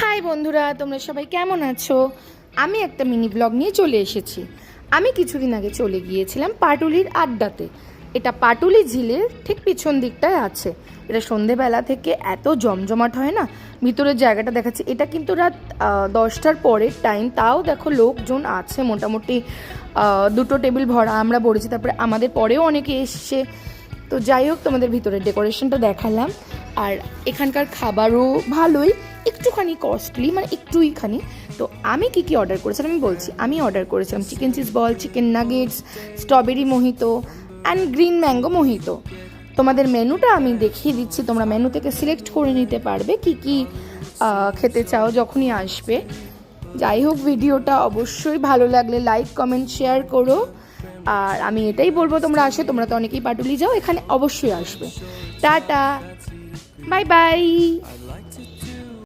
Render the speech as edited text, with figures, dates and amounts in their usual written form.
High বন্ধুরা, তোমরা সবাই কেমন আছো? আমি একটা মিনি ব্লগ নিয়ে চলে এসেছি। আমি কিছুদিন আগে চলে গিয়েছিলাম পাটুলির আড্ডাতে। এটা পাটুলি ঝিলের ঠিক পিছন দিকটায় আছে। এটা সন্ধেবেলা থেকে এত জমজমাট হয় না, ভিতরের জায়গাটা দেখাচ্ছি। এটা কিন্তু রাত 10টার পরের টাইম, তাও দেখো লোকজন আছে মোটামুটি। দুটো টেবিল ভরা আমরা বলেছি, তারপরে আমাদের পরেও অনেকে এসছে। তো যাই হোক, তোমাদের ভিতরের ডেকোরেশনটা দেখালাম। আর এখানকার খাবারও ভালোই, একটুখানি কস্টলি, মানে একটুইখানি। তো আমি কি অর্ডার করেছিলাম আমি বলছি। আমি অর্ডার করেছিলাম chicken cheese ball, chicken nuggets, strawberry mojito and green mango mojito. তোমাদের মেনুটা আমি দেখিয়ে দিচ্ছি, তোমরা মেনু থেকে সিলেক্ট করে নিতে পারবে কি খেতে চাও যখনই আসবে। যাই হোক, ভিডিওটা অবশ্যই ভালো লাগলে লাইক কমেন্ট শেয়ার করো। আর আমি এটাই বলবো, তোমরা আসো, তোমরা তো অনেকেই পাটুলি যাও, এখানে অবশ্যই আসবে। Tata, bye bye.